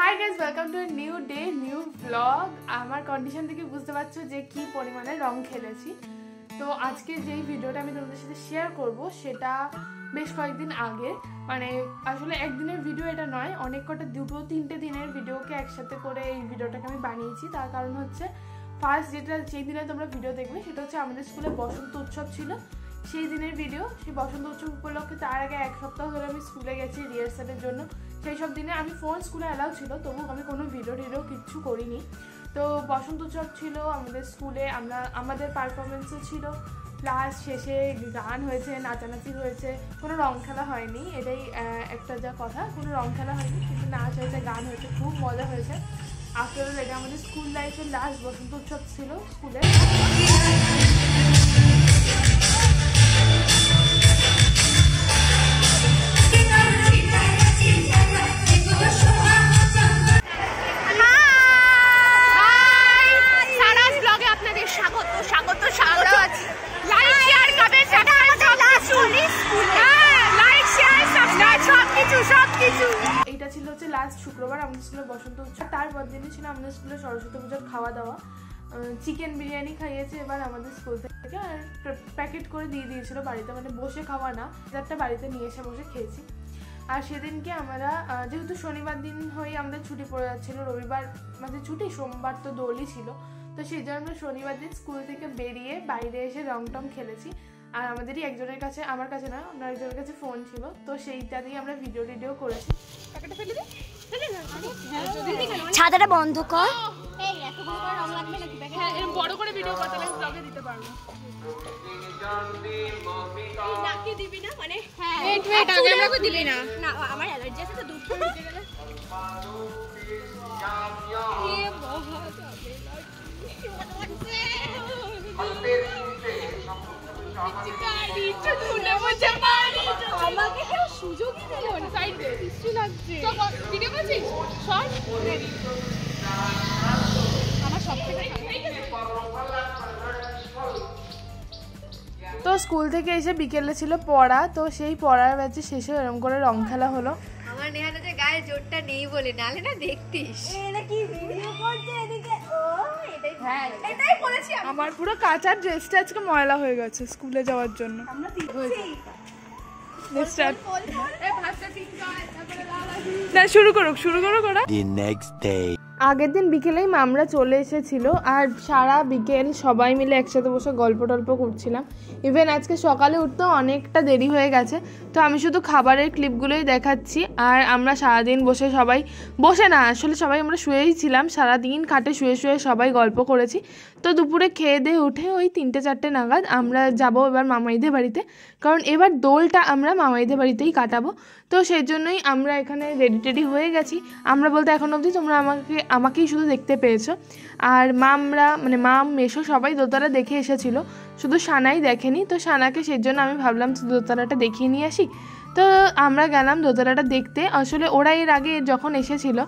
Hi guys, welcome to new day new blog. আমার condition থেকে বুঝতে পারছো যে কি পরিমাণে রং খেলেছি। তো আজকে যেই ভিডিওটা আমি তোমাদের সাথে শেয়ার করব সেটা বেশ কয়েকদিন আগে, মানে আসলে একদিনের ভিডিও এটা নয়, অনেক কটা দুটো তিনটে দিনের ভিডিওকে একসাথে করে এই ভিডিওটাকে আমি বানিয়েছি। তার কারণ হচ্ছে ফার্স্ট যেই দিনে তোমরা ভিডিও দেখবে সেটা হচ্ছে আমাদের স্কুলে বসন্ত উৎসব ছিল, সেই দিনের ভিডিও। সেই বসন্ত উৎসব উপলক্ষে তার আগে এক সপ্তাহ ধরে আমি স্কুলে গেছি রিহার্সালের জন্য। সেই সব দিনে আমি ফোন স্কুলে অ্যালাউ ছিল, তবু আমি কোনো ভিডিও কিচ্ছু করিনি। তো বসন্ত উৎসব ছিল আমাদের স্কুলে, আমাদের পারফরমেন্সও ছিল, প্লাস শেষে গান হয়েছে, নাচানাচি হয়েছে, কোনো রং খেলা হয়নি। এটাই একটা যা কথা, কোনো রং খেলা হয়নি, কিন্তু নাচ হয়েছে, গান হয়েছে, খুব মজা হয়েছে। আফটার অল এটা আমাদের স্কুল লাইফের লাস্ট বসন্ত উৎসব ছিল স্কুলে। এটা ছিল হচ্ছে লাস্ট শুক্রবার আমাদের স্কুলে বসন্ত উৎসব। তারপর দিনই ছিল আমাদের স্কুলে সরস্বতী পুজোর খাওয়া দাওয়া। চিকেন বিরিয়ানি খাইয়েছে এবার আমাদের স্কুল থেকে, আর প্যাকেট করে দিয়ে দিয়েছিল বাড়িতে, মানে বসে খাওয়া না, একটা বাড়িতে নিয়ে এসে বসে খেয়েছি। আর সেদিনকে আমরা যেহেতু শনিবার দিন হয়ে আমাদের ছুটি পড়ে যাচ্ছিলো, রবিবার মানে ছুটি, সোমবার তো দোলই ছিল, তো সেই জন্য আমরা শনিবার দিন স্কুল থেকে বেরিয়ে বাইরে এসে রং টং খেলেছি। আর আমাদেরই একজনের কাছে, আমার কাছে না, আমরা একজনের কাছে ফোন ছিল, তো সেইটা দিয়ে আমরা ভিডিও করেছি। ছাতাটা বন্ধ কর। বড় করে ভিডিও করতে হলে ব্লগে দিতে পারবো। নাকি দিবি না, মানে দিবি না, না আমার অ্যালার্জি আছে তো দুধ খেতে গেলে। আমাকে কেউ সুযোগই দিল না, সাইডে কিছু লাগছে। ভিডিও করছিস? শর্ট আমার সব থেকে। তো স্কুল থেকে এসে বিকেলে ছিল পড়া, তো সেই পড়ার ব্যাচে শেষে এরকম করে রং খেলা হলো। আমার নেহাতে যে গায়ে জোরটা নেই বলে, নালে না দেখতিস। এটা কি ভিডিও করছে এদিকে? ও এটাই বলেছি। আমার পুরো কাঁচা ড্রেসটা আজকে ময়লা হয়ে গেছে স্কুলে যাওয়ার জন্য। আমরা শুরু করো ওরা। আগের দিন বিকেলেই মামরা চলে এসেছিল, আর সারা বিকেল সবাই মিলে একসাথে বসে গল্প টল্প করছিলাম। ইভেন আজকে সকালে উঠতেও অনেকটা দেরি হয়ে গেছে, তো আমি শুধু খাবারের ক্লিপগুলোই দেখাচ্ছি। আর আমরা সারাদিন আসলে সবাই আমরা শুয়েই ছিলাম, সারাদিন খাটে শুয়ে সবাই গল্প করেছি। তো দুপুরে খেয়ে দিয়ে উঠে ওই 3-4টে নাগাদ আমরা যাবো এবার মামাইদের বাড়িতে, কারণ এবার দোলটা আমরা মামাইদের বাড়িতেই কাটাবো। তো সেই জন্যই আমরা এখানে রেডি হয়ে গেছি। আমরা বলতে এখন অবধি তোমরা আমাকেই শুধু দেখতে পেয়েছো। আর মাম মেশো সবাই দোতলা দেখে এসেছিলো, শুধু সানাই দেখেনি। তো সানাকে সেই জন্য আমি ভাবলাম দোতলাটা দেখিয়ে নিয়ে আসি। তো আমরা গেলাম দোতলাটা দেখতে। আসলে ওরা এর আগে যখন এসেছিলো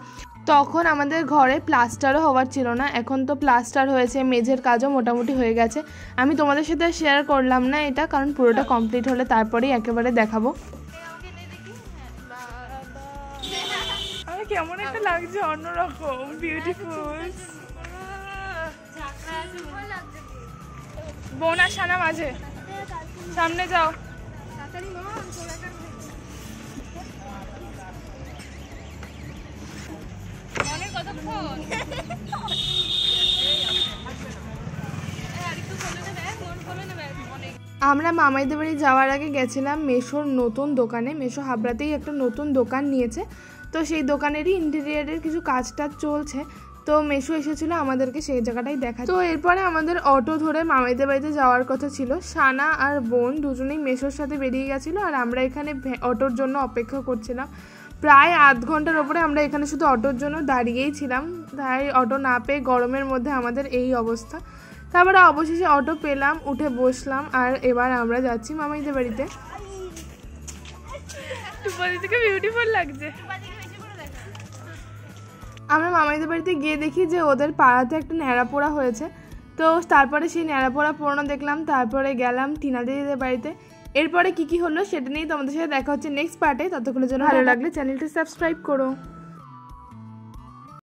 তখন আমাদের ঘরে প্লাস্টারও হওয়ার ছিল না, এখন তো প্লাস্টার হয়েছে, মেঝের কাজও মোটামুটি হয়ে গেছে। আমি তোমাদের সাথে শেয়ার করলাম না এটা, কারণ পুরোটা কমপ্লিট হলে তারপরেই একেবারে দেখাবো। কেমন একটা লাগছে, অন্যরকম বিউটিফুল। বোন আর সানা মাঝে, সামনে যাও। আমরা মামাইদের বাড়ি যাওয়ার আগে গেছিলাম মেশোর নতুন দোকানে। মেশো হাবড়াতেই একটা নতুন দোকান নিয়েছে, তো সেই দোকানেরই ইন্টেরিয়ারের কিছু কাজ চলছে। তো মেশো এসেছিলো আমাদেরকে সেই জায়গাটাই দেখা। তো এরপরে আমাদের অটো ধরে মামাইদের বাড়িতে যাওয়ার কথা ছিল। সানা আর বোন দুজনেই মেশোর সাথে বেরিয়ে গেছিলো, আর আমরা এখানে অটোর জন্য অপেক্ষা করছিলাম। প্রায় আধ ঘন্টার ওপরে আমরা এখানে শুধু অটোর জন্য দাঁড়িয়েই ছিলাম, তাই অটো না পেয়ে গরমের মধ্যে আমাদের এই অবস্থা। তারপরে অবশেষে অটো পেলাম, উঠে বসলাম, আর এবার আমরা যাচ্ছি মামাইদের বাড়িতে। বিউটিফুল লাগছে। আমরা মামাইদের বাড়িতে গিয়ে দেখি যে ওদের পাড়াতে একটা ন্যাড়া পোড়া হয়েছে, তো তারপরে সেই ন্যাড়া পোড়া পুরনো দেখলাম। তারপরে গেলাম টিনা দিদিদের বাড়িতে। এরপরে কি কি হলো সেটা নিয়ে তোমাদের সাথে দেখা হচ্ছে নেক্সট পার্টে। ততক্ষণের জন্য ভালো লাগলে চ্যানেলটি সাবস্ক্রাইব করো।